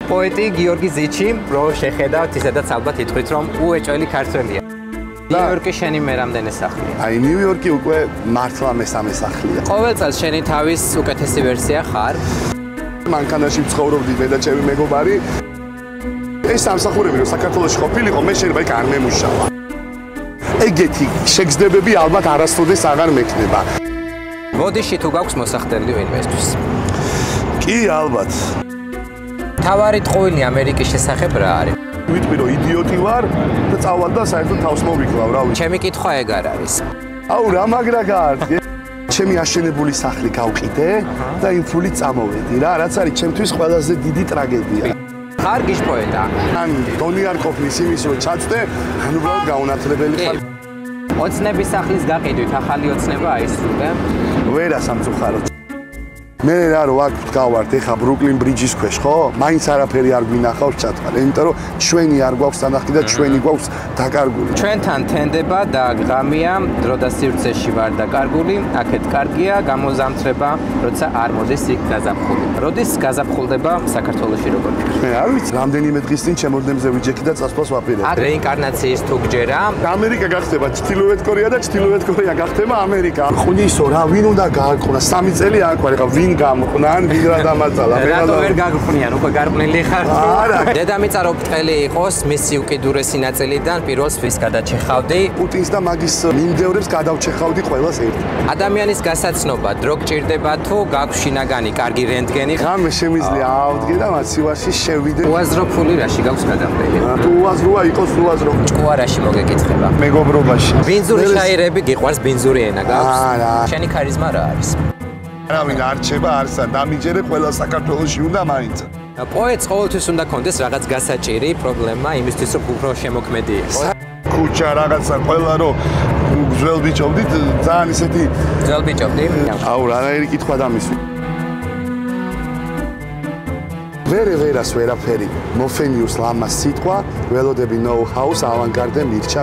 პოეტი გიორგი ზიჩი, რო შეხედავთ, ისედაც ალბათ ითქვით, რომ უეჭველი ქართველია. ნიუ-იორკი შენი მე რამდენი სახლია? აი, ნიუ-იორკი უკვე მართლა მესამე სახლია. ყოველ წელს შენი თავის უკეთესი ვერსია ხარ? მანქანაში ვცხოვრობდი მე და ჩემი მეგობარი. ეს სამსახურები რომ საქართველოში ყოფილიყო, მე შეიძლება იქ არ მემუშავა. ეგეთი შეგრძნებები ალბათ არასოდეს აღარ მექნება. ბოდიში თუ გაქვს მოსახდელი ვინმესთვის? კი, ალბათ. თავარი ტყუილი ამერიკის შესახებ რა არის? ვიტყვი რომ იდიოტი ვარ და წავალ და საერთოდ თავს მოვიკლავ, რა ვიცი. ჩემი კითხვა ეგ არ არის. აუ, რა მაგრა გაარდე. ჩემი აშენებული სახლი გავყიდე და იმ ფულით წამოვედი რა, რაც არის ჩემთვის ყველაზე დიდი ტრაგედია. ხარ გიშპოეტა? ან დონი არ ყოფნის იმის რომ ჩაწდე, ან უბრალოდ გაუნათლებელი ხარ. ოცნების სახლის გაყიდვით ახალი ოცნება აისრულე? ვერა სამწუხაროდ. მე რა რო აქ გავართ ეხა ბრუკლინ ბრიჯის ქვეშ, ხო? მაინც არაფერი არ გვინახავს ჩათვალე, იმიტომ რომ ჩვენი არ გვაქვს თანახი და ჩვენი გვაქვს დაკარგული. ჩვენთან თენდება და ღამია, დრო და სივრცეში ვარ დაკარგული, აქეთ კარგია, გამოზამთრება, როცა არ მოდის იქ გაზაფხული. როდის გაზაფხულდება საქართველოში როგორ? მე არ ვიცი, რამდენიმე დღის წინ ჩემოდნებზე ვიჯექი და წასვლას ვაპირებ. რეინკარნაციის თუ გჯერა? ამერიკა გახდება ჩრდილოეთ კორეა და ჩრდილოეთ კორეა გახდება ამერიკა. ხვდისო რა, ვინ უნდა გააყრა? 3 წელი აქ ვარ, ეხა ვინ გამყნან, ვინ რა დამაწალა? რატო ვერ გაგყნიან, უკვე გარყვნილი ხარ? არა. დედამიწა რო ბრტყელი იყოს, მისი უკიდურესი ნაწილიდან პირველს ვის გადაჩეხავდი? პუტინს და მაგის მიმდევრებს გადავჩეხავდი ყველას ერთად. ადამიანის გასაცნობა დრო გჭირდება თუ გაქვს შინაგანი კარგი რენტგენი? ღამე შემიძლია ავდგე და მათ სივარში შევიდე. უაზრო ფული რაში გაქვს გადამრელი? თუ უაზროა იყოს უაზრო. ჭკუარაში მოგეკითხება. მეგობრობაში. ბინძური შაირები გიყვარს, ბინძური ენა გაქვს? არა. შენი ქარიზმა რა არის? არავინ არ რჩება, არც არ დამიჯერე, ყველა საქართველოში უნდა მაინც. პოეტს ყოველთვის უნდა კონდეს რაღაც გასაჭირი პრობლემა იმისთვის რომ უფრო შემოქმედი იყოს. ქუჩა რაღაცა ყველა რომ ძველ ბიჭობდით, ძალიან ისეთი ძველ ბიჭობდი? აუ, რანაირი კითხვა დამისვი. ვერას ვერაფერი, მოფენიუს ლამას სიტყვა, ველოდები ნოუ-ჰაუს, ავანგარდე მირჩა.